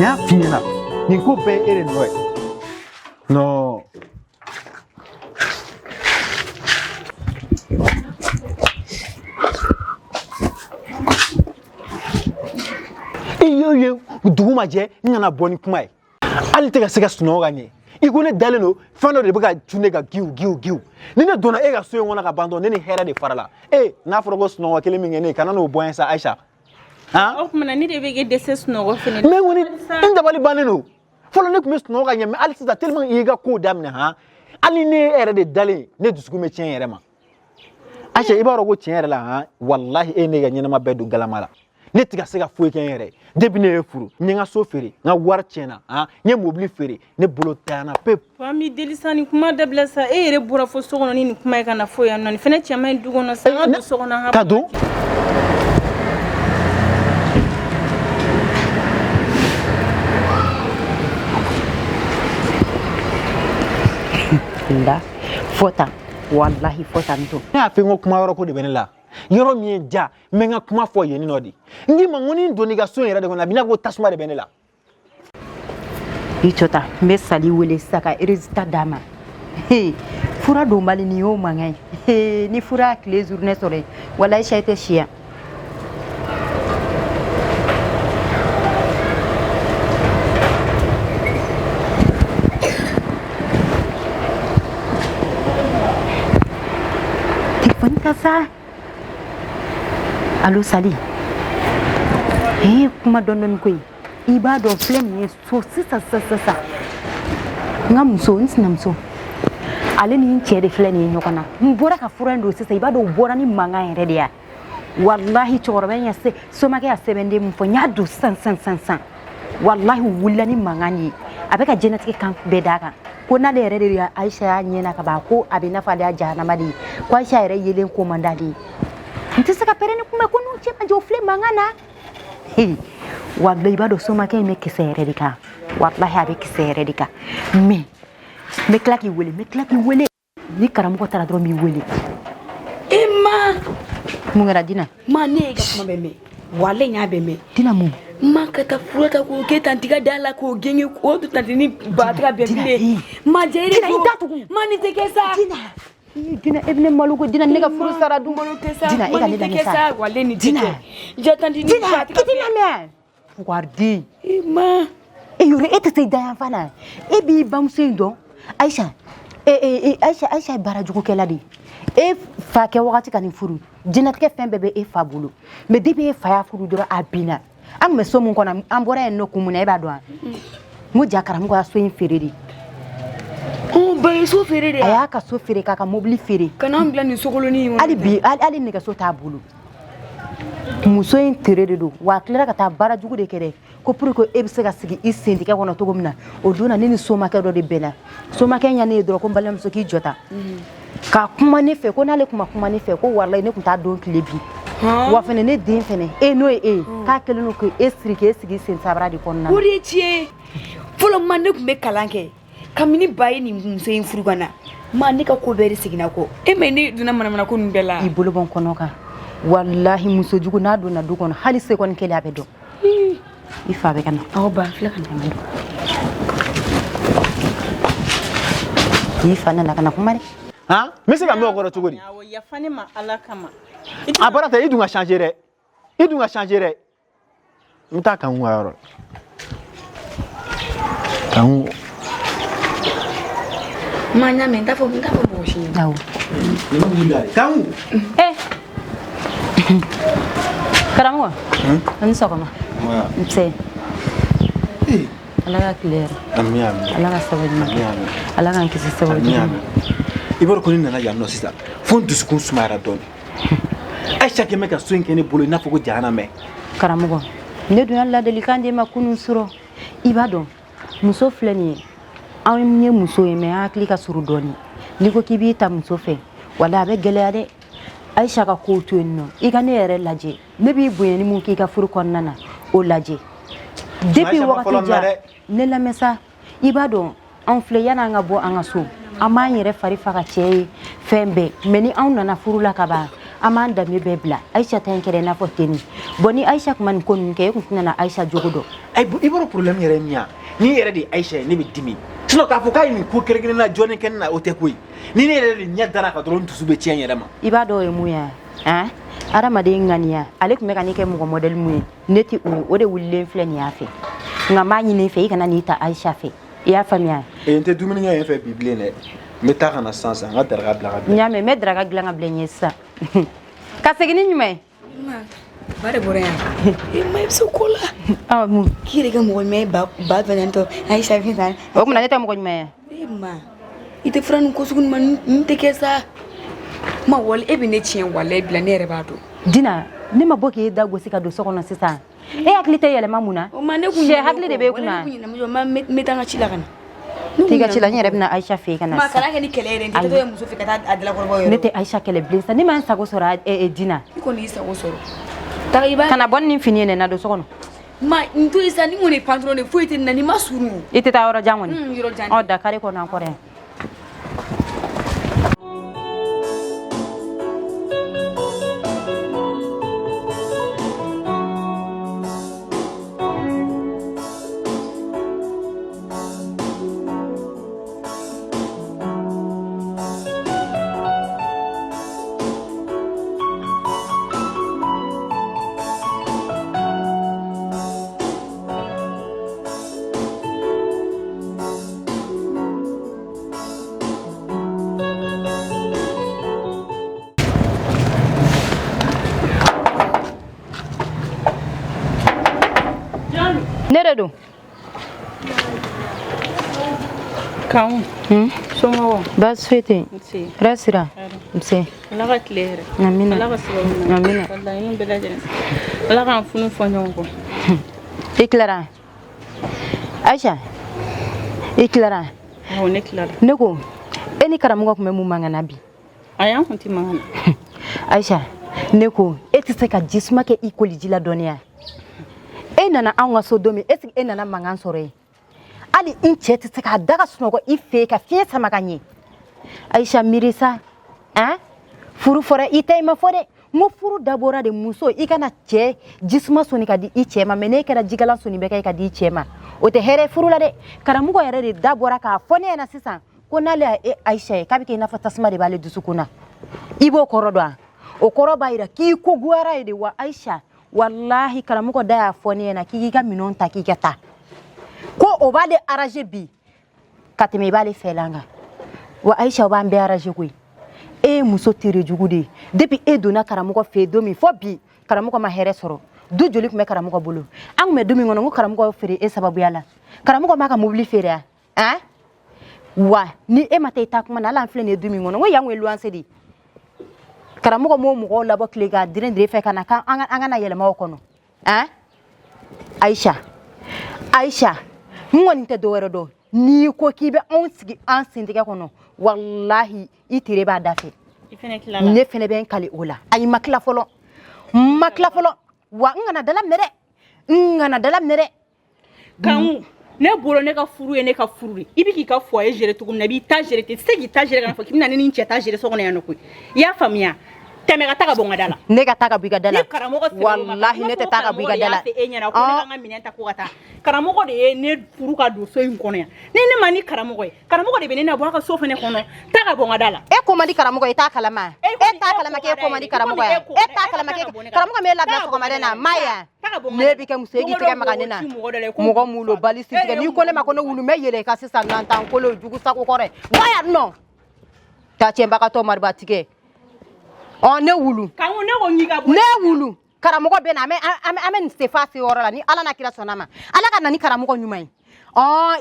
Nya fina. Ni ko be ere no. No. Iyo duguma je ngana boni kuma e. Ali te ka se ka suno ganye. Igone daleno fando de baka tune ka giu. Ni ne dona e ka so wona ka bando ne hera de farala. Na foro go suno wa kele mingene kana no boyen sa Aisha. Ha? O mana ni de be ge dese suno go fene. Me woni inda bali baneno. Folo ne kuma suno ganye me ali sa tellement iga ko damne ha. Ali ne ere de dale ne dusuku me tien yere ma. Aisha ibaro go tien yere la ha wallahi ne ga nyina ma bedu galamala. Ne tiga se ka foye ken yere debi ne furu nyenga so fere nga war chena nye mobili fere ne bolo tana pep fami delisani kuma dabla sa ere bura fo sogono ni kuma kana foya non fene chama dugono sa do sogono ha kado nda fota wallahi fota nto na fe ngo kuma woro ko de benela yoro mi ja menga kuma fo yeni nodi ngi mangoni doni ga so yera de na bina go tasuma de benela ichota me sali wele saka résultat dama fura do mali ni o mangai ni fura clé journée sore wallahi shayte shia ça. Allô Sali. Kuma don koy. Iba do flem ni so sisa. Ngam so nsnam so. Ale ni nche de flem ni nyokona. Mbora ka furando sisa iba do bora ni manga ere dia. Wallahi chorba nya se so make ya sebende mfo nyadu san. Wallahi wulani manga ni. Abeka genetic camp bedaka. Ko na da yare da Aisha nyena ka ba ko abin na fali jahannama di ko Aisha yare yelen ko mandali nti saka perene kuma ko no che manjo fle mangana wallahi ba do so ma kai me kisere dika wallahi abi kisere dika me klaki wele ni karam ko tara dro mi wele emma mu ngara dina ma ne ga kuma be me wallahi nya be me dina mu makata furata ko ke tantiga dala ko genge ko to tantini batra bebile ma jere ko mani te kesa dina ibn maluko dina nega furu sara du dina ega ne kesa wale ni dina je tantini batra dina me guardi ma yure etete da fana bi bam sendo Aisha Aisha barajuko keladi fa ke wakati kan furu dina ke fen bebe fa bulu me dibe fa ya furu dora abina am me so mun kona ambora en no kumuna e ba do mu jakara mu ko so yin fereri ba so fereri aya ka so fere ka mobili fere kana ambla ni sokoloni ali ne ka so ta bulu mu so yin fereri do wa klera ka ta bara jugu de kere ko pour ko e bisa ga sigi isindi ka kono to gomna o dona ni so ma ka do de bela so ma kenya ne do ko balam so ki jota ka kuma ne fe ko na le kuma ne fe ko wallahi ne ku ta don klebi wa fene ne din fene no ka kele no ko esrike sigi sen sabra di konna uri tie folo mande ku me kalanke kamini bayi ni mse in furugana mande ka ko beri sigina ko me ni duna mana ko ndela ibulu bon kono ka wallahi muso jugu na do na du kono hali se kon kele abedo ifa be kana aw ba fle kan tamando ifa na kana kumare mesi ka me okoro tugori ya fane ma alakama abarata idunga changer muta kan waro kan manya me ndafo boshi dawo kan karamo an sokoma nse ala clair amiam ala sabani ala kan kisi sabani ibor ko ni nana yamno sisa fon duskun sumara don Aisha ke meka swing kene bolo na fugo jahana me karamugo ne dun Allah delikande makunu suro ibado muso flani an nye muso me akli ka suru doni niko kibi ta muso fe wala be gelade Aisha ka ko to enno igane yere laje ne bi buyeni mun ki ka furu konnana o laje depuis wakati ja ne la mesa ibado an fle yana nga bo an aso ama yere fari faka che fembe meni an nana furu la kaba amanda mi bebla Aisha tankere na foteni boni Aisha man kon ke ku nana Aisha jogodo ay ibaro problème yɛrɛ min ya ni yɛrɛ de Aïcha ne bɛ dimi sinon k'a fɔ k'a ye nin ko kelen na jɔni kɛ na o tɛ koyi ni ne yɛrɛ de ɲɛ dara ka dɔrɔn dusu bɛ tiɲɛ yɛrɛ ma i b'a dɔn o ye mun ye hein adamaden ŋaniya ale tun bɛ ka ne kɛ mɔgɔ modèle mun ye ne tɛ o de wulilen filɛ nin y'a fɛ nka m'a ɲini fɛ i kana n'i ta Aïcha fɛ i y'a faamuya n tɛ dumuni kɛ yen fɛ bi bilen dɛ n bɛ taa ka na sisan n ka daraka bila ka bila n y'a mɛn n bɛ daraka dilan ka bila n ye sisan ka segin ni ɲuman ye ba de bɔra yan ma i bɛ se ko la mun k'i yɛrɛ kɛ mɔgɔ ɲuman ye ba fɛnɛ tɔ Aïcha fɛn tan o tuma ne tɛ mɔgɔ ɲuman ye ma i tɛ fura nin ko sugu ma n tɛ kɛ sa ma wali e bɛ ne tiɲɛ walayi bila ne yɛrɛ b'a dɔn Dina ne ma bɔ k'e da gosi ka don so kɔnɔ sisan e hakili tɛ yɛlɛma mun na cɛ hakili de b'e kunna n bɛ taa n ka ci la ka na t'i ka ci la n yɛrɛ bɛna Aïcha fɛ yen ka na ma kana kɛ ni kɛlɛ yɛrɛ n tɛ to muso fɛ ka taa a dalakɔrɔbaw yɔrɔ ne tɛ Aïcha kɛlɛ bilen sa ne ma n sago sɔrɔ Dina i kɔni y'i sago sɔrɔ taga i b'a kana bɔ ni fini ye nɛ na don so kɔnɔ ma n to yen sa ni kɔni ye pantalon de foyi tɛ nin na ni ma surun i tɛ taa yɔrɔ jan kɔni yɔrɔ jan ɔ Dakari kɔnɔ an kɔrɔ yan ne de don kan somɔgɔ baasi foyi tɛ yen nse rasira nse ala ka tile yɛrɛ amina ala ka sababu amina laɲini bɛɛ lajɛlen ala k'an funu fɔ ɲɔgɔn kɔ i tilara Aïcha i tilara awɔ ne tilara ne ko e ni karamɔgɔ tun bɛ mun mankan na bi ayi an kun tɛ mankan na Aïcha ne ko e tɛ se ka jisuma kɛ i koliji la dɔɔniya e nana anw ka so don min est-ce que e nana mankan sɔrɔ yen hali i cɛ tɛ se k'a da ka sunɔgɔ i fɛ yen ka fiɲɛ sama ka ɲɛ Aïcha miiri sa hein furu fɔra i tɛ i ma fɔ dɛ n ko furu dabɔra de muso i kana cɛ jisuma sɔnni ka di i cɛ ma mais n'e kɛra jigalan sɔnni bɛ kɛ ka di i cɛ ma o tɛ hɛrɛ furu la dɛ karamɔgɔ yɛrɛ de dabɔra k'a fɔ ne ɲɛna sisan ko n'ale ye Aïcha ye k'a bɛ kɛ i n'a fɔ tasuma de b'ale dusukun na i b'o kɔrɔ dɔn o kɔrɔ b'a jira k'i ko goyara ye de wa Aïcha wallahi karamɔgɔ da y'a fɔ ne ɲɛna k'i ka minɛnw ta k'i ka taa ko o b'ale arranger bi ka tɛmɛ i b'ale fɛlan kan wa Aïcha o b'an bɛɛ arranger koyi e ye muso tere jugu de ye depuis e donna karamɔgɔ fɛ yen don min fɔ bi karamɔgɔ ma hɛrɛ sɔrɔ du joli tun bɛ karamɔgɔ bolo an tun bɛ don min kɔnɔ ko karamɔgɔ y'o feere e sababuya la karamɔgɔ m'a ka mobili feere wa wa ni e ma taa i taa kuma na hali an filɛ nin ye du min kɔnɔ ko yan kun ye luwanse de ye karamɔgɔ m'o mɔgɔw labɔ tile ka dire fɛ ka na k'an kana yɛlɛma o kɔnɔ Aïcha n kɔni tɛ dɔwɛrɛ dɔn n'i ko k'i bɛ anw sigi an sentigɛ kɔnɔ wallahi i tere b'a da fɛ ne fɛnɛ bɛ n kali o la ayi ma tila fɔlɔ wa n kana dala minɛ dɛ kan ne bolo ne ka furu ye ne ka furu de i bɛ k'i ka foyer gérer cogo min na i b'i ta gérer ten i tɛ se k'i ta gérer ka na fɔ k'i bɛna ne ni n cɛ ta gérer so kɔnɔ yan nɔ koyi i y'a faamuya tɛmɛ ka taa ka bɔ n ka da la ne ka taa ka bɔ i ka da la ni karamɔgɔ sɛbɛn wallahi ne tɛ taa ka bɔ i ka da la e ɲɛna ko ne ka n ka minɛn ta ko ka taa karamɔgɔ de ye ne furu ka don so in kɔnɔ yan ni ne ma ni karamɔgɔ ye karamɔgɔ de bɛ ne na bɔ a ka so fɛnɛ kɔnɔ taa ka bɔ n ka da la e ko man di karamɔgɔ ye i t'a kalama e t'a kalama k'e ko man di karamɔgɔ ye e t'a kalama k'e karamɔgɔ m'e labila sɔgɔmada na Maya ne bɛ kɛ muso ye k'i tɛgɛ maga ne na mɔgɔ mulo bali sintigɛ n'i ko ne ma ko ne wulu n bɛ yɛlɛ i kan sisan nantan kolo jugu sago kɔrɔ bɔ yan nɔ taa tiɲɛbagatɔ maribatigɛ ne wulu ne wulu karamɔgɔ bɛ na an bɛ nin sefa se yɔrɔ la ni Ala n'a kira sɔnna ma Ala ka na ni karamɔgɔ ɲuman ye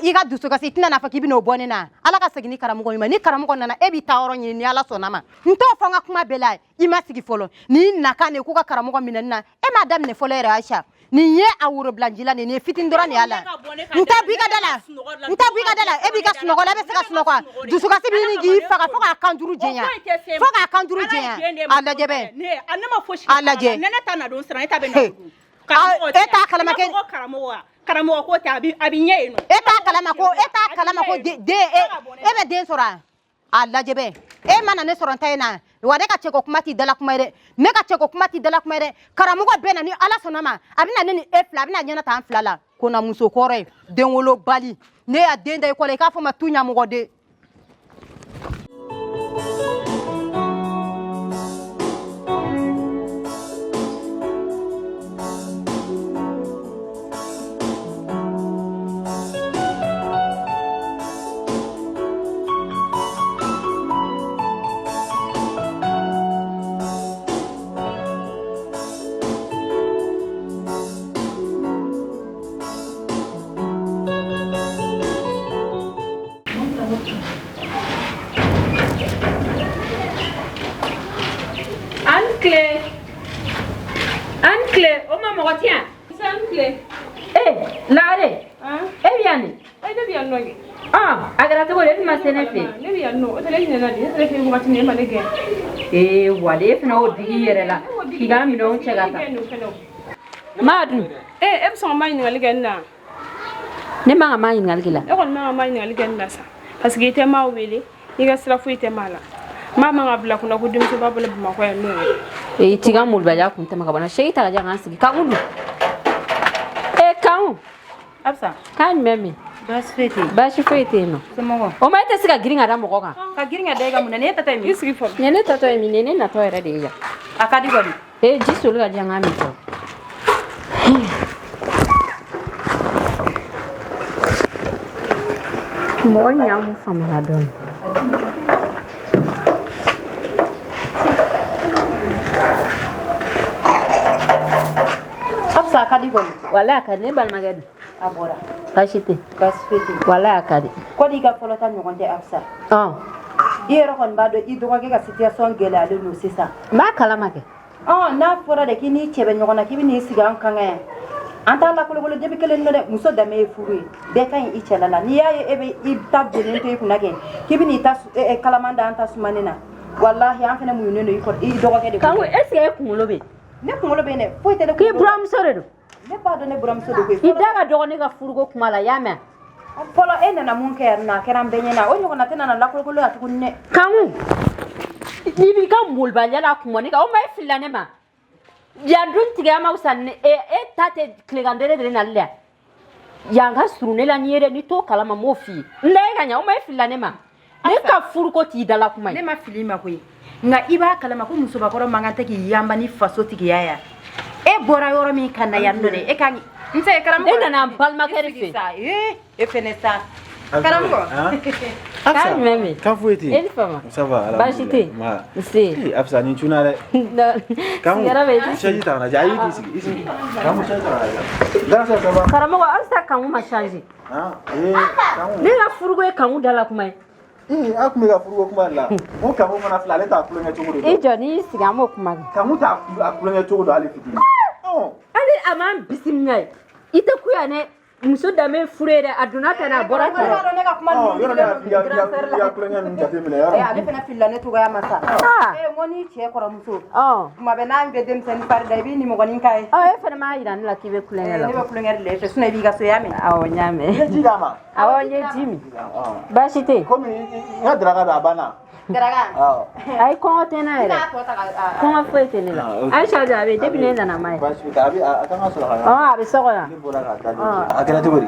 i ka dusukasi i tɛna n'a fɔ k'i bɛna o bɔ ne na Ala ka segin ni karamɔgɔ ɲuman ni karamɔgɔ nana e b'i taa yɔrɔ ɲini ni Ala sɔnna ma n t'o fɔ n ka kuma bɛɛ la i ma sigi fɔlɔ ni nakan de k'u ka karamɔgɔ minɛ na e m'a daminɛ fɔlɔ yɛrɛ Aïcha nin ye a worobilanji la nin ye fitini dɔrɔn de y'a la n t'a bɔ i ka da la e b'i ka sunɔgɔ la e bɛ se ka sunɔgɔ dusukasi bɛ ɲini k'i faga fo k'a kan duuru jɛnya a lajɛ bɛ a lajɛ e t'a kalama kɛ karamɔgɔ ko tɛ a bɛ ɲɛ yen nɔ e t'a kalama ko den e bɛ den sɔrɔ a lajɛbɛ e mana ne sɔrɔ ta in na wa ne ka cɛ ko kuma t'i dala kuma ye dɛ ne ka cɛ ko kuma t'i dala kuma ye dɛ karamɔgɔ bɛ na ni ala sɔnna ma a bɛ na ne ni e fila a bɛ na ɲɛna ta an fila la ko na muso kɔrɔ ye den wolo bali ne y'a den da i kɔ la i k'a fɔ ma tu ɲamɔgɔ de Ancle, o ma mɔgɔ tiɲɛ. Ancle. Lare. E bɛ yan de. Ne bɛ yan nɔ kɛ. A kɛra cogo di? E ma se ne fɛ. Ne bɛ yan nɔ. O tɛ ne ɲinɛna de. Ne tɛ fɛ wagati min e ma ne gɛn. Wale e fana o digi i yɛrɛ la. K'i ka minɛnw cɛ ka taa. Maa dun. E bɛ sɔn ka maa ɲininkali kɛ ne na. Ne man ka maa ɲininkali kɛ la. E kɔni man ka maa ɲininkali kɛ ne na sa. Parce que i tɛ maa wele. I ka sira foyi tɛ maa la. Maa man ka bila kunna ko denmuso b'a bolo Bamakɔ yan nɔ. Tiga mulbaya kun tɛmɛ ka bana. Segi ta ka jan k'an sigi. Kanku dun. Kanku. Absa. K'a ɲumɛn min. Baasi foyi tɛ yen nɔ. Somɔgɔ. O ma e tɛ se ka girin ka da mɔgɔ kan. Ka girin ka da i ka mun na ne tatɔ ye min. I sigi fɔlɔ. Nin ye ne tatɔ ye min ye ne natɔ yɛrɛ de ye yan. A ka di kɔni. Ji soli ka jan k'an min fɔlɔ. Mɔgɔ ɲamu faamuya dɔɔnin. Absa a ka di kɔni. Wala a ka di ne balimakɛ dun. A bɔra. Baasi tɛ. Baasi foyi tɛ. Wala a ka di. Ko n'i ka fɔlɔ ta ɲɔgɔn tɛ Absa. I yɛrɛ kɔni b'a dɔn i dɔgɔkɛ ka situation gɛlɛyalen don sisan. N b'a kalama kɛ. N'a fɔra de k'i n'i cɛ bɛ ɲɔgɔn na k'i bɛ n'i sigi an kan yan. An t'a lakolokolo debi kelen dɛ muso danbe ye furu ye bɛɛ ka ɲi i cɛla la n'i y'a ye e bɛ i ta bilennen to i kunna kɛ k'i bɛ n'i ta kalaman da an ta sumanen na walahi an fana muɲunen don i dɔgɔkɛ de ko. Kanku est ce que e kunkolo bɛ yen. Ne kunkolo bɛ yen dɛ foyi tɛ ne kunkolo. K'i buramuso de don. Ne b'a dɔn ne buramuso de koyi. I da ka dɔgɔ ne ka furuko kuma la y'a mɛn. Fɔlɔ e nana mun kɛ yan nɔ a kɛra an bɛɛ ɲɛna o ɲɔgɔnna tɛ nana lakolokolo yan tuguni dɛ. Kanku n'i b'i ka molibaliya la kumani kan o ma e filila ne ma. Yan dun tigɛ ma wusa e ta tɛ tilegan dere de nali la yan ka surun ne la n'i ye dɛ n'i t'o kalama m'o f'i ye n da e ka ɲa o ma e filila ne ma ne ka furuko t'i dala kuma ye. Ne ma fili i ma koyi nka i b'a kalama ko musokɔrɔ man kan tɛ k'i yanba ni faso tigiya yan e bɔra yɔrɔ min ka na yan nɔ dɛ e ka n tɛ karamɔgɔ. E nana n balimakɛ de fɛ. E fɛnɛ sa karamɔgɔ. K'a ɲumɛn min. Kan foyi tɛ yen. E ni fama. Ça va. Baasi tɛ yen. Nse. Absa nin cunna dɛ. Sigiyɔrɔ bɛ yen. Chaise ta ka na diya. Ayi i sigi i sigi. Kanku chaise ta ka na diya. Dansa ça va. Karamɔgɔ halisa kanku ma changer. Kanku. Ne ka furuko ye kanku dala kuma ye. A tun bɛ ka furuko kuma de la. O kanku mana filɛ ale t'a kulonkɛ cogo de dɔn. I jɔ n'i sigi an b'o kuma kɛ. Kanku t'a kulonkɛ cogo dɔn hali fitinin. Hali a m'an bisimila ye i tɛ kuya ne muso danbe furu ye dɛ a donna tan a bɔra tan. Yɔrɔ ne ka kuma ninnu yɔrɔ ne ka kulonkɛ ninnu jateminɛ yɔrɔ. Ale fana filila ne cogoya ma sa. N ko n'i cɛ kɔrɔmuso. Tuma bɛɛ n'a bɛ denmisɛnnin fari da i b'i nimɔgɔnin k'a ye. E fana m'a yira ne la k'i bɛ kulonkɛ la. Ne bɛ kulonkɛ de la e fɛ sinon i b'i ka so y'a mɛn. Awɔ n y'a mɛn. I ye ji d'a ma. Awɔ n ye ji min. Baasi tɛ yen. Komi n ka daraka bɛ a banna. Daraka. Ayi kɔngɔ tɛ n na yɛrɛ. Kɔngɔ foyi tɛ ne la. Ayisa de a bɛ yen depuis ne nana ma ye. Baasi tɛ a kan ka sɔrɔ ka. A bɛ so kɔnɔ. Ne bɔra ka taa a kɛra cogo di.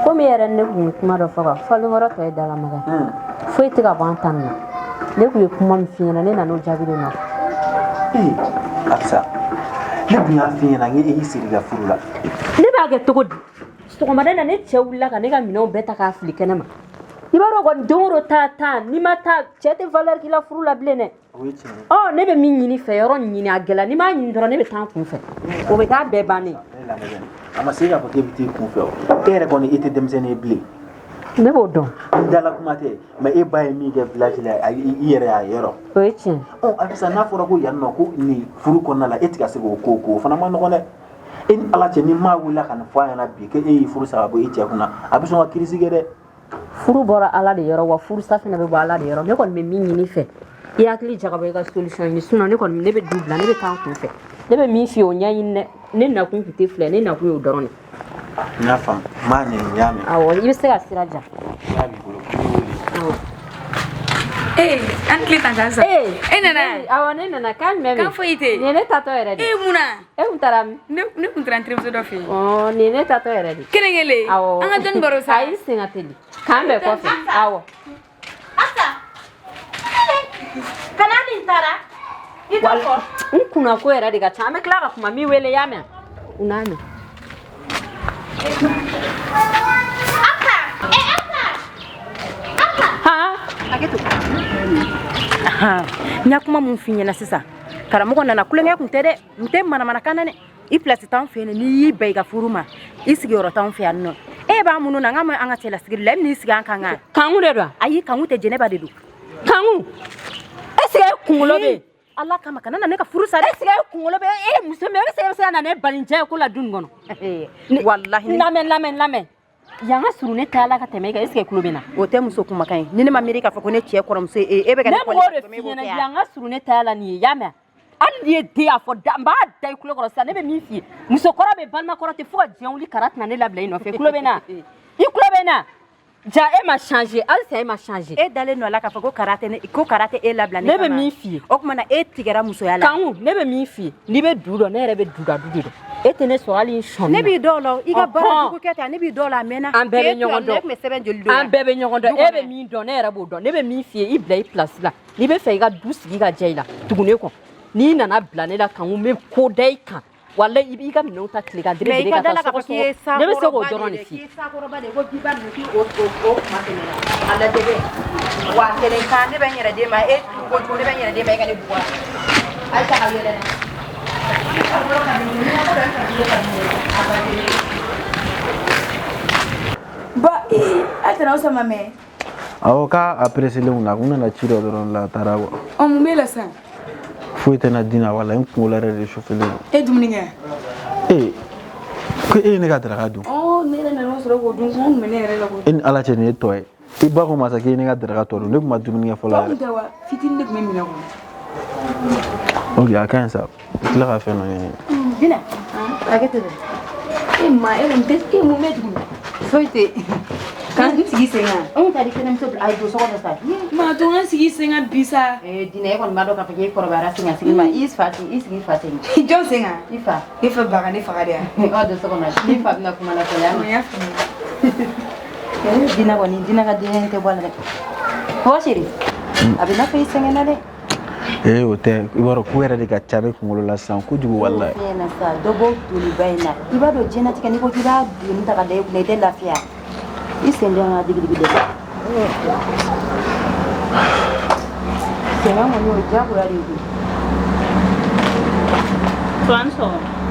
Komi yɛrɛ ne kun ye kuma dɔ fɔ ka falenkɔrɔ tɔ ye dalamaga foyi tɛ ka bɔ an ta nin na ne kun ye kuma min f'i ɲɛna ne nan'o jaabi de nɔfɛ. Absa ne kun y'a f'i ɲɛna n k'i siri ka furu la. Ne b'a kɛ cogo di sɔgɔmada in na ne cɛ wulila ka ne ka minɛnw bɛɛ ta k'a fili kɛnɛ ma i b'a dɔn kɔni don o don taa n'i ma taa cɛ tɛ valeur k'i la furu la bilen dɛ. O ye tiɲɛ ye. Ne bɛ min ɲini fɛ yɔrɔ ɲini a gɛlɛya n'i m'a ɲini dɔrɔn ne bɛ taa n kun fɛ o bɛ k'a bɛɛ bannen. A ma se k'a fɔ k'e bɛ t'i kun fɛ o e yɛrɛ kɔni i tɛ denmisɛnnin ye bilen. Ne b'o dɔn. N dala kuma tɛ mais e ba ye min kɛ village la i yɛrɛ y'a yɔrɔ. O ye tiɲɛ. Absa n'a fɔra ko yan nɔ ko nin furu kɔnɔna la e tɛ ka se k'o ko o fana ma nɔgɔn dɛ. E ni ala cɛ ni maa wulila ka nin fɔ a ɲɛna bi k'e y'i furu sa ka bɔ i cɛ kunna a bɛ sɔn ka crise kɛ dɛ. Furu bɔra ala de yɔrɔ wa furu sa fana bɛ bɔ ala de yɔrɔ ne kɔni bɛ min ɲini fɛ i hakili jagabɔ i ka solution ɲini sinon ne kɔni ne bɛ du bila ne bɛ taa n kun fɛ ne bɛ min f'i ye o ɲɛɲini dɛ ne nakun tun tɛ filɛ ne nakun y'o dɔrɔn de. N y'a faamu n b'a ɲɛɲini n y'a mɛn. Awɔ i bɛ se ka sira jan. N y'a b'i bolo k'i wele. an tile tan kan sa e nana awa ne nana kan mɛ kan foyi tɛ ne tatɔ yɛrɛ de munna e kun taara min ne kun taara n terimuso dɔ fɛ yen nin ne tatɔ yɛrɛ de kelen kelen awɔ an ka dɔnni baro sa ayi sen ka teli kan bɛɛ kɔfɛ awɔ kana nin taara i t'o fɔ n kunna ko yɛrɛ de ka ca an bɛ tila ka kuma min wele y'a mɛn u n'a mɛn n ya kuma mun f'i ɲɛna sisan karamɔgɔ nana kulonkɛ kun tɛ dɛ n tɛ manamanakan na dɛ i place t'anw fɛ yen n'i y'i bɛn i ka furu ma i sigiyɔrɔ t'anw fɛ yan nɔ e b'a minnu na n ka ma an ka cɛlasigili la e bɛn'i sigi an kan kan kanku de don ayi kanku tɛ jɛnɛba de don kanku est-ce que e kunkolo bɛ yen ala kama kana na ne ka furu sa dɛ est-ce que e kunkolo bɛ yen e muso min e bɛ se ka na ne balijɛ ko la du nin kɔnɔ wallahi lamɛn yan ka surun ne tɛ ala ka tɛmɛ e kan est-ce que e tulo bɛ na o tɛ muso kumakan ye ni ne ma miiri k'a fɔ ko ne cɛ kɔrɔmuso ye e bɛ ka ne b'o de f'i ɲɛna yan ka surun ne tɛ ala nin ye y'a mɛn hali n'i ye den a fɔ n b'a da i tulo kɔrɔ sisan ne bɛ min f'i ye musokɔrɔ bɛ balima kɔrɔ ten fo ka diɲɛ wuli kara tɛna ne labila i nɔfɛ i tulo bɛ na i tulo bɛ na ja e ma changer halisa e ma changer e dalen nɔ la k'a fɔ ko kara tɛ e labila ne bɛ min f'i ye o tuma na e tigɛra musoya la kanku ne bɛ min f'i ye n'i bɛ du dɔn ne yɛrɛ bɛ du da du de dɔn e tɛ ne sɔrɔ hali n sɔnni ne b'i dɔw la i ka baara jugu kɛ tan ne b'i dɔw la a mɛnna an bɛɛ bɛ ɲɔgɔn dɔn ne tun bɛ sɛbɛn joli don an bɛɛ bɛ ɲɔgɔn dɔn e bɛ min dɔn ne yɛrɛ b'o dɔn ne bɛ min f'i ye i bila i place la n'i bɛ fɛ i ka du sigi ka diya i la tugu ne kɔ n'i nana bila ne la kanku n bɛ ko da i kan wala i b'i ka minɛnw ta tile kan dere ka taa sɔgɔsɔgɔ ne bɛ se k'o dɔrɔn de f'i ye a lajɛ wa kelen kan ne bɛ n yɛrɛ d'e ma e ko cogo ne bɛ n yɛrɛ d'e ma e ka ne bugɔ ayi ta ka yɛlɛ dɛ ba a tɛna aw sama mɛn awɔ k'a apprécier na kun nana ci dɔ dɔrɔn la a taara bɔ mun b'e la sisan foyi tɛ na din na wala n kunkolo yɛrɛ de chauffelen don e dumuni kɛ ko e ye ne ka daraka dun ne yɛrɛ nana sɔrɔ k'o dun kɔn kun bɛ ne yɛrɛ la koyi e ni ala cɛ nin ye tɔ ye i ba ko masa k'e ye ne ka daraka tɔ dun ne tun ma dumuni kɛ fɔlɔ yɛrɛ tɛ wa fitinin de tun bɛ minɛ kɔnɔ ok a ka ɲi sa i tila ka fɛn dɔ ɲini Dina hakɛ to dɛ e ma e mun bɛ mun bɛ dugu foyi tɛ kan n sigi sen kan anw ta di kɛnɛmuso bila a ye don so kɔnɔ sa ma to n sigi sen kan bi sa Dina e kɔni b'a dɔn k'a fɔ k'e kɔrɔbayara sigi sigi ma i sigi i fa sen jɔn sen kan i fa e fa baga ne faga de yan ɔ don so kɔnɔ ni fa bɛna kuma la fɔ y'a n mɛn y'a faamuya Dina kɔni Dina ka den tɛ bɔ a la dɛ ɔ seri a bɛ n'a fɔ i sɛgɛnna dɛ o tɛ i b'a dɔn ko yɛrɛ de ka ca ne kunkolo la sisan kojugu walayi na sa dɔ bɔ doliba in na i b'a dɔn diɲɛnatigɛ n'i ko k'i b'a doni ta ka da i kunna i tɛ lafiya i sen dɛ ka digidigi dɛ sɛgɛn kɔni o ye diyagoya de ye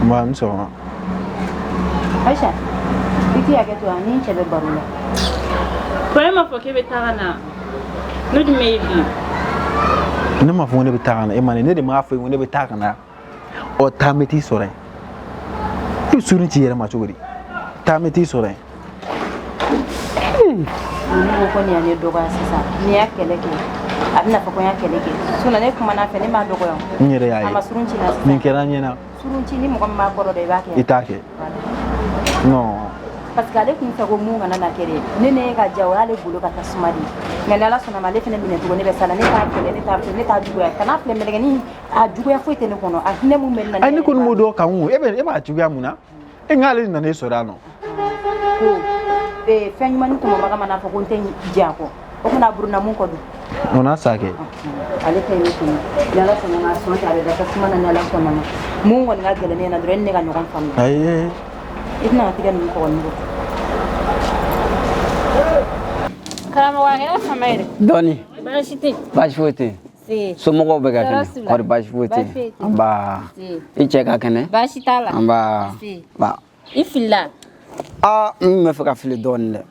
nba n sɔgɔma Aisha i t'i hakɛ to yan ni n cɛ bɛ baro la ko e m'a fɔ k'e bɛ taga na ne dun bɛ yen bi ne m'a fɔ ko ne bɛ taa ka na e ma ne de m'a fɔ ko ne bɛ taa ka na ɔ taa bɛ t'i sɔrɔ yen i bɛ surun ci i yɛrɛ ma cogo di taa bɛ t'i sɔrɔ yen ne ko ko nin y'ale dɔgɔya sisan n'i y'a kɛlɛ kɛ a bɛna fɔ ko n y'a kɛlɛ kɛ ne kumana a fɛ ne m'a dɔgɔya n yɛrɛ y'a a ma ye surun ci la sisan nin kɛra n ɲɛna surun ci ni mɔgɔ min b'a kɔrɔ dɔn i b'a kɛ i t'a kɛ non parce que ale tun fɛ ko mun kana na kɛ dɛ ne ne ka ja o y'ale bolo ka taa suma de mais ni ala sɔnna ma ale fɛnɛ minɛ cogo ne bɛ sala ne t'a kɛlɛ ne t'a juguya kana filɛ mɛlɛkɛni a juguya foyi tɛ ne kɔnɔ a hinɛ mun bɛ ne na ayi ne kɔni m'o dɔn kan o e b'a juguya mun na e nk'ale nana e sɔrɔ yan nɔ ko fɛn ɲuman ni tɔmɔbaga mana fɔ ko n tɛ diya kɔ o kana buruna mun kɔ dun o n'a sa kɛ ale tɛ ne kun ni ala sɔnna ma sɔn tɛ a bɛ da suma na ni ala sɔnna ma mun kɔni ka gɛlɛn ne na dɔrɔn e ni ne ka ɲɔgɔn faamuya ayi i tɛna tigɛ ninnu kɔgɔ nin karamɔgɔ a kɛra fama yɛrɛ dɔɔni baasi tɛ baasi foyi tɛ yen somɔgɔw bɛ ka kɛnɛ kɔri baasi foyi tɛ yen an baa i cɛ ka kɛnɛ baasi t'a la an baa ba i filila n bɛ fɛ ka fili dɔɔni dɛ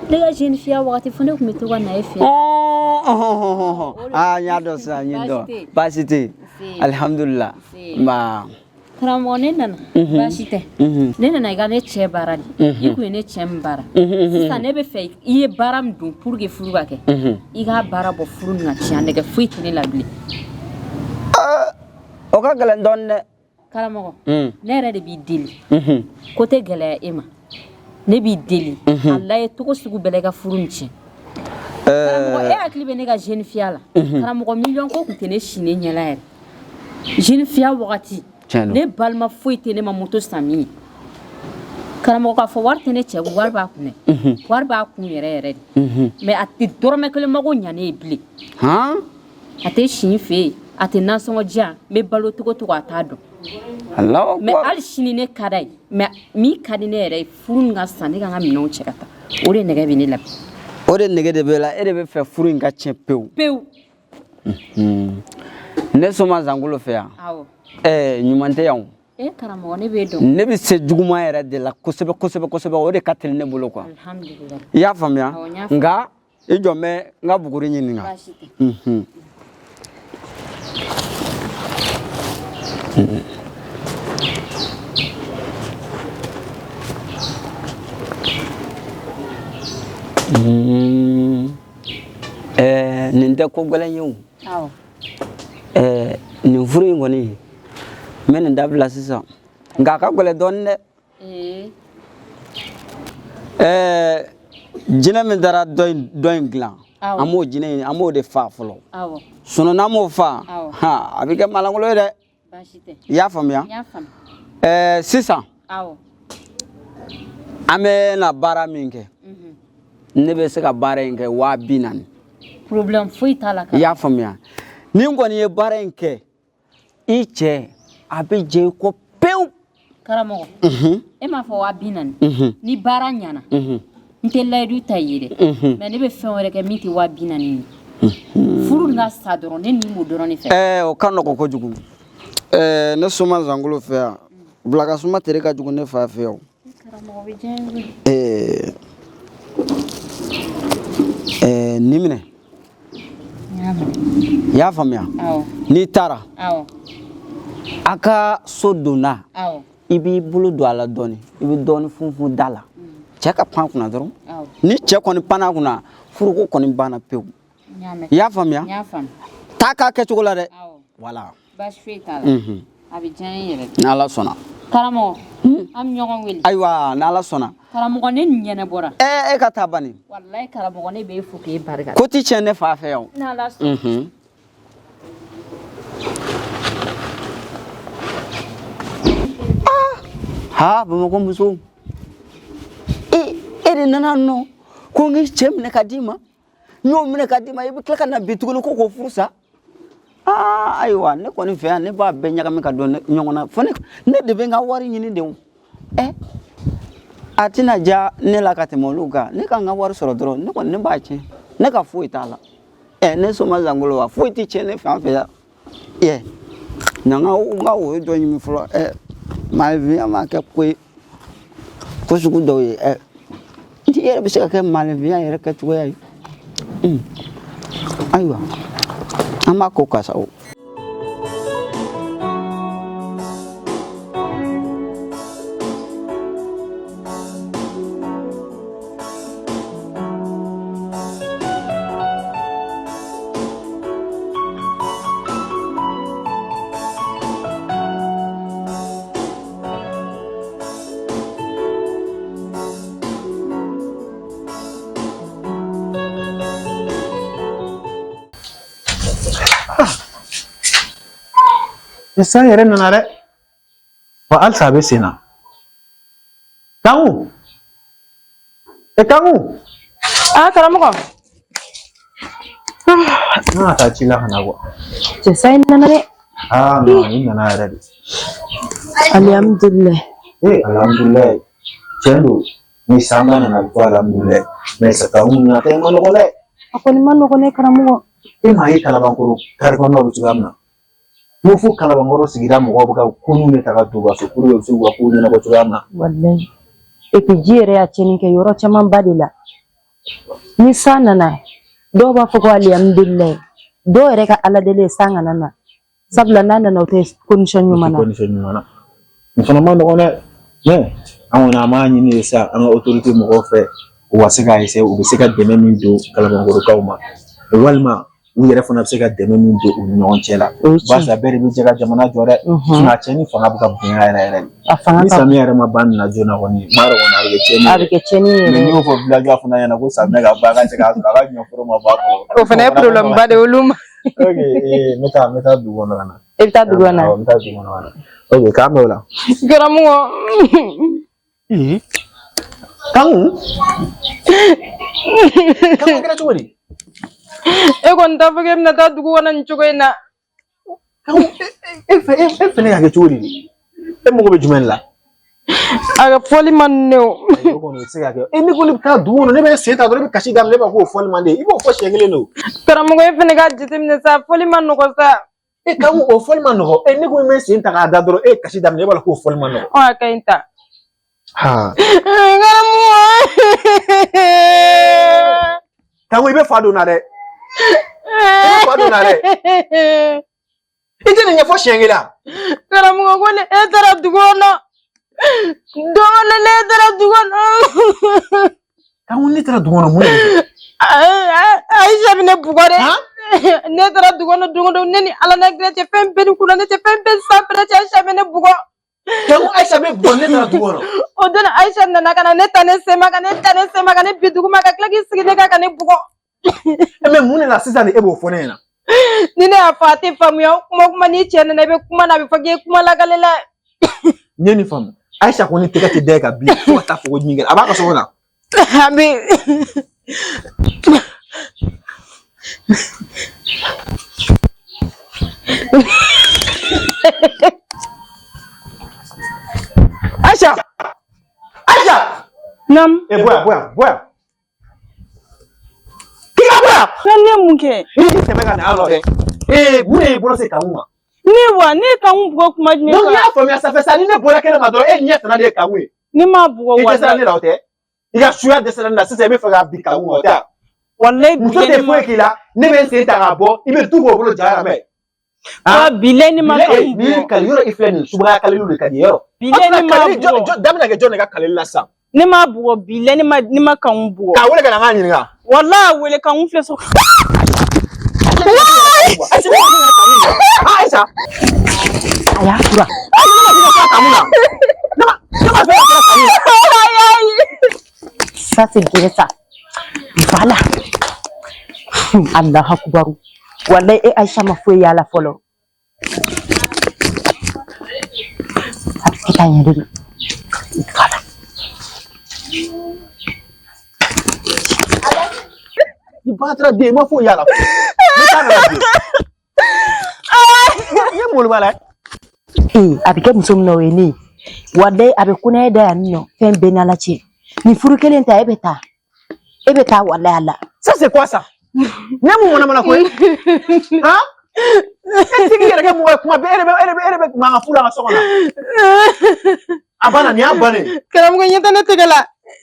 ne ka jeune fille wagati fo ne tun bɛ to ka na e fɛ n y'a dɔn sisan n ye dɔn baasi tɛ yen alihamudulila n baa karamɔgɔ ne nana baasi tɛ ne nana i ka ne cɛ baara de i kun ye ne cɛ min baara sisan ne bɛ fɛ i ye baara min don pour que furu ka kɛ i k'a baara bɔ furu nin ka tiɲɛ nɛgɛ foyi tɛ ne la bilen o ka gɛlɛn dɔɔni dɛ karamɔgɔ ne yɛrɛ de b'i deli ko tɛ gɛlɛya e ma ne b'i deli a layɛ cogo sugu bɛɛ la i ka furu nin tiɲɛ karamɔgɔ karamɔgɔ e hakili bɛ ne ka jeune fille la karamɔgɔ million ko kun tɛ ne si ne ɲɛla yɛrɛ jeune fille wagati ne balima foyi tɛ ne ma moto san min ye karamɔgɔ k'a fɔ wari tɛ ne cɛ wari b'a kun dɛ wari b'a kun yɛrɛ yɛrɛ de mais a tɛ dɔrɔmɛ kelen mago ɲa ne ye bilen a tɛ si n fɛ yen a tɛ nasɔngɔ diyan n bɛ balo togo togo a t'a dɔn mais hali sini ne ka d'a ye mais min ka di ne yɛrɛ ye furu in ka san ne ka n ka minɛnw cɛ ka taa o de nɛgɛ bɛ ne la o de nɛgɛ de bɛ la e de bɛ fɛ furu in ka tiɲɛ pewu pewu ne soma Zangolo fɛ yan ɲuman tɛ yan karamɔgɔ ne b'e dɔn ne bɛ se juguman yɛrɛ de la kosɛbɛ kosɛbɛ kosɛbɛ o de ka teli ne bolo quoi alhamdulillah i y'a faamuya nka i jɔ n bɛ n ka buguri ɲininka nin tɛ ko gɛlɛn ye o nin furu in kɔni n bɛ nin dabila sisan nka a ka gɛlɛn dɔɔnin dɛ jinɛ min taara dɔ in dilan an b'o jinɛ in an b'o de fa fɔlɔ sinon n'an m'o fa a bɛ kɛ malangolo ye dɛ i y'a faamuya sisan an bɛ na baara min kɛ ne bɛ se ka baara in kɛ 40,000 problème foyi t'a la i y'a faamuya ni n kɔni ye baara in kɛ i cɛ a bɛ jɛ i kɔ pewu karamɔgɔ e m'a fɔ 40,000 ni baara ɲana n tɛ layidu ta ye dɛ mais ne bɛ fɛn wɛrɛ kɛ min tɛ 40,000 ye furu na sa dɔrɔn ne ni m'o dɔrɔn de fɛ o ka nɔgɔn kojugu ne soma Zangolo fɛ yan Bulakasuma tere ka jugu ne fa fɛ yan karamɔgɔ bɛ diya nin minɛ i y'a faamuya n'i taara a ka so donna i b'i bolo don a la dɔɔnin i bɛ dɔɔnin funfun da la cɛ ka pan kunna dɔrɔn ni cɛ kɔni panna kunna furuko kɔni banna pewu i y'a faamuya taa k'a kɛcogo la dɛ voilà baasi foyi t'a la a bɛ diya n ye yɛrɛ n'Ala sɔnna karamɔgɔ an bɛ ɲɔgɔn wele ayiwa n'Ala sɔnna karamɔgɔ ne ɲɛnɛ bɔra e ka taa bani walayi karamɔgɔ ne b'e fo k'e barika ko ti tiɲɛ ne fa fɛ yan n'Ala sɔnna Bamakɔ muso e de nana nɔ ko n k'i cɛ minɛ ka d'i ma n y'o minɛ ka d'i ma i bɛ tila ka na bi tuguni ko k'o furu sa ayiwa ne kɔni fɛ yan ne b'a bɛɛ ɲagami ka don ɲɔgɔn na fo ne de bɛ n ka wari ɲini de o a tɛna diya ne la ka tɛmɛ olu kan ne ka n ka wari sɔrɔ dɔrɔn ne kɔni ne b'a tiɲɛ ne ka foyi t'a la ne soma Zangolo wa foyi tɛ tiɲɛ ne fan fɛ yan na n ka wo dɔ ɲini fɔlɔ Malviya ma kɛ ko sugu dɔw ye n tɛ yɛrɛ bɛ se ka kɛ Malviya yɛrɛ kɛcogoya ye ayiwa an b'a ko kasa o san yɛrɛ nana dɛ wa halisa a bɛ sen na Kanku Kanku karamɔgɔ n ka taa ci la ka na kuwa cɛ sa in nana dɛ non i nana yɛrɛ de alhamdulilayi alhamdulilayi tiɲɛ don ni san ba nana ko alhamdulilayi mais sa Kanku natɛ ma nɔgɔn dɛ a kɔni ma nɔgɔn dɛ karamɔgɔ e m'a ye Kalabankɔrɔ kari kɔnɔnaw bɛ cogoya min na n'o fo Kalabankɔrɔ sigida mɔgɔw bɛ ka kunun de ta ka t'u ka so pour que u bɛ se k'u ka kow ɲɛnabɔ cogoya min na walayi et puis ji yɛrɛ y'a tiɲɛni kɛ yɔrɔ camanba de la ni san nana dɔw b'a fɔ ko alhamdulilayi dɔw yɛrɛ ka ala deli ye san kana na sabula n'a nana o tɛ condition ɲuman na nin fana ma nɔgɔn dɛ mais an kɔni an b'a ɲini de sa an ka autorité mɔgɔw fɛ u ka se k'a essayer u bɛ se ka dɛmɛ min don Kalabankɔrɔkaw ma walima u yɛrɛ fana bɛ se ka dɛmɛ min don u ni ɲɔgɔn cɛ la barisa bɛɛ de bɛ jɛ ka jamana jɔ dɛ a cɛ ni fanga bɛ ka bonya yɛrɛ yɛrɛ de ni samiya yɛrɛ ma ban nin na joona kɔni maa dɔ kɔni a bɛ kɛ tiɲɛni a bɛ kɛ tiɲɛni ye mais n'i y'o fɔ villageois fana ɲɛna ko samiya ka ban ka se ka a ka ɲɔforo ma bɔ a kɔrɔ o fana ye problème ba de ye olu ma ok n bɛ taa dugu kɔnɔ ka na i bɛ taa dugu kɔnɔ n bɛ taa dugu kɔnɔ ka na ok k'an bɛ o la karamɔgɔ kanku kɛra cogo di e kɔni t'a fɔ k'e bɛna taa dugu kɔnɔ nin cogo in na e fɛnɛ y'a kɛ cogo di e mago bɛ jumɛn la a ka fɔli man ne o kɔni tɛ se ka kɛ ne ko ne bɛ taa dugu kɔnɔ ne bɛ sen ta dɔrɔn ne bɛ kasi daminɛ ne b'a fɔ o fɔli man di i b'o fɔ siɲɛ kelen de o karamɔgɔ e fɛnɛ k'a jateminɛ sa fɔli man nɔgɔ sa e kanku o fɔli man nɔgɔ ne ko n bɛ sen ta k'a da dɔrɔn e ye kasi daminɛ e b'a la k'o fɔli man nɔgɔ a ka ɲi ta kanku i bɛ fa don na dɛ i bɛ fa don na dɛ i tɛ nin ɲɛfɔ siɲɛ kelen karamɔgɔ ko ni e taara dugu kɔnɔ don kɔnɔ ne taara dugu kɔnɔ kanku ne taara dugu kɔnɔ mun de Aisha bɛ ne bugɔ dɛ ne taara dugu kɔnɔ don o don ne ni Ala na gɛrɛ tɛ fɛn bɛɛ ni kunna ne tɛ fɛn bɛɛ sanfɛ cɛ Aisha bɛ ne bugɔ kanku Aisha bɛ bugɔ ne taara dugu kɔnɔ o don Aisha nana ka na ne ta ne sema ka ne bi dugu ma ka tila k'i sigi ne kan ka ne bugɔ mais mun de la sisan e b'o fɔ ne ɲɛna ni ne y'a fɔ a tɛ faamuya kuma n'i cɛ nana i bɛ kuma na a bɛ fɔ k'i ye kuma lakale la n ye nin faamu Aisha kɔni tɛgɛ tɛ da e kan bi fo ka taa fɔ ko min kɛra a b'a ka so kɔnɔ na a bɛ Aisha nam boya kika boya ne mun kɛ ni tɛmɛ ka na yɔrɔ dɛ mun de y'i bolo se kanku ma ne kan bugɔ kuma jumɛn donc n y'a faamuya ça fait ça ni ne bɔra kɛnɛ ma dɔrɔn e ɲɛ tana de ye kanku ye ne m'a bugɔ i dɛsɛra ne la o tɛ i ka suya dɛsɛra ne la sisan i bɛ fɛ k'a bin kanku ma o tɛ wallahi muso tɛ foyi k'i la ne bɛ n sen ta k'a bɔ i bɛ tu k'o bolo ja mɛ bilayi ne ma kan ni kali yɔrɔ i filɛ nin subaya kalelu de ka di yɔrɔ bilayi ne ma bugɔ daminɛ kɛ jɔn de ka kaleli la sisan ne m'a bugɔ bilayi ne ma kan bugɔ k'a wele ka na n k'a ɲininka wallahi wele kan filɛ so Aisha a y'a fura ça c'est gere ça voilà Allah akbar wallahi e Aisha ma foyi y'a la fɔlɔ a bɛ kɛ ka ɲɛ de voilà i ba taara den i ma foyi y'a la ne t'a nana den i ye mun b'a la a bɛ kɛ muso min na o ye ne ye wallahi a bɛ kunaya da yan nɔ fɛn bɛɛ n'Ala cɛ nin furu kelen ta e bɛ taa wallahi Allah ça c'est quoi ça ne mun mana ko ye han e tigi yɛrɛ kɛ mɔgɔ ye kuma bɛɛ e de bɛ mankan fu la ka so kɔnɔ a banna nin y'a bannen karamɔgɔ ɲɛ tɛ ne tɛgɛ la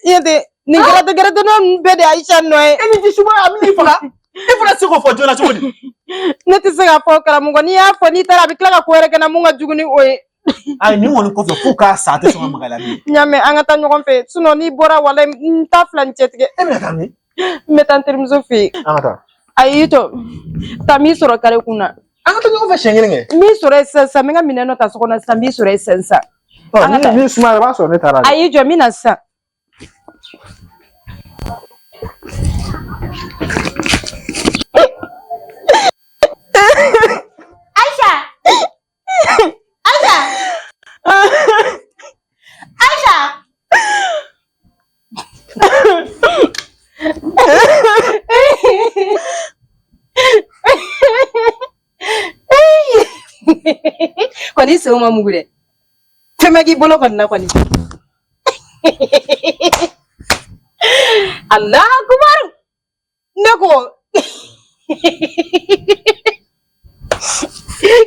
ɲɛ tɛ nin gɛrɛtɛ ninnu bɛɛ de ye Aisha nɔ ye e ni ji suma a bɛ n'i faga e fana tɛ se k'o fɔ joona cogo di ne tɛ se k'a fɔ karamɔgɔ n'i y'a fɔ n'i taara a bɛ tila ka ko wɛrɛ kɛ n na mun ka jugu ni o ye ayi nin kɔni kɔfɛ f'u k'a sa a tɛ sɔn ka maga la bilen n y'a mɛn an ka taa ɲɔgɔn fɛ sinon n'i bɔra wallahi n t'a fila ni cɛ tigɛ e bɛna taa min n bɛ taa n terimuso fɛ yen an ka taa ayi to taa min sɔrɔ kare kun na an ka taa ɲɔgɔn fɛ siɲɛ kelen kɛ min sɔrɔ yen sisan n bɛ n ka minɛn dɔ ta so kɔnɔ sisan min sɔrɔ yen sisan ni suma i b'a sɔrɔ ne taara dɛ ayi jɔ n bɛ na sisan kɔni senw ma mugu dɛ fɛn bɛ k'i bolo kɔni na kɔni Allah akbar ne ko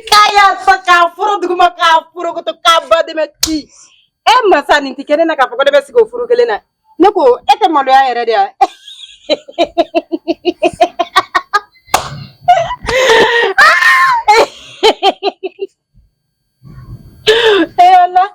k'a y'a fa k'a furu duguma k'a furu ko to k'a ba dɛmɛ ci e masa nin tɛ kɛ ne na k'a fɔ ko ne bɛ sigi o furu kelen na ne ko e tɛ maloya yɛrɛ de wa Allah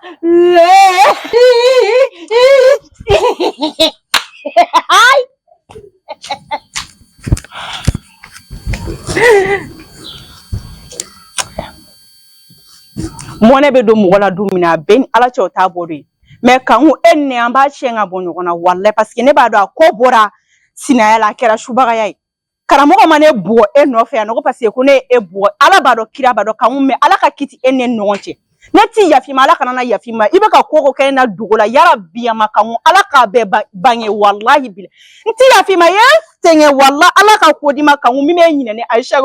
mɔnɛ bɛ don mɔgɔ la don min na a bɛɛ ni ala cɛ o t'a bɔ de mais kan ko e ni an b'a tiɲɛ ka bɔ ɲɔgɔn na walahi parce que ne b'a dɔn a ko bɔra sinaya la a kɛra subagaya ye karamɔgɔ ma ne bugɔ e nɔfɛ yan nɔ ko parce que ko ne ye e bugɔ ala b'a dɔn kira b'a dɔn kan mais ala ka kiti e ni ɲɔgɔn cɛ ne t'i yafi ma ala kana na yafi ma i bɛ ka ko kɛ na dogo la yara biyama kan ala k'a bɛɛ bange wallahi bila n t'i yafi ma ye sɛgɛn wallahi ala ka ko di ma kan min bɛ ɲinɛ ni Aisha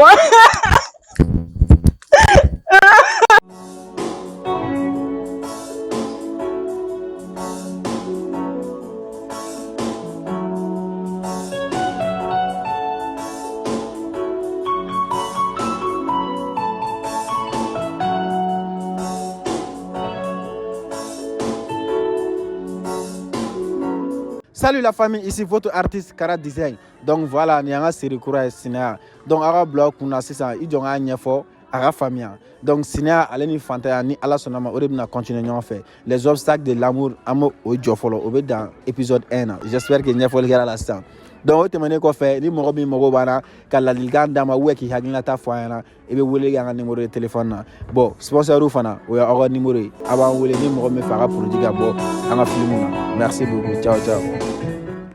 Salut la famille, ici votre artiste Kara Design. Donc voilà, nous avons une série de cinéma. Donc, on a un blog pour nous assister. Il y a un effort à la famille. Donc, cinéma, allez nous fantasmer, ni Allah sonama, on va continuer à faire. Les obstacles de l'amour, amour, au Jofolo, on va dans l'épisode 1. J'espère que nous allons à l'instant. Donc, on va faire ni morobi morobana, car la ligue d'ama ou qui a gagné ta foyana, et bien vous voulez un numéro de téléphone. Bon, sponsor ou fana, ou un numéro. Avant, vous voulez numéro me faire pour dire bon, on a filmé. Merci beaucoup. Ciao, ciao.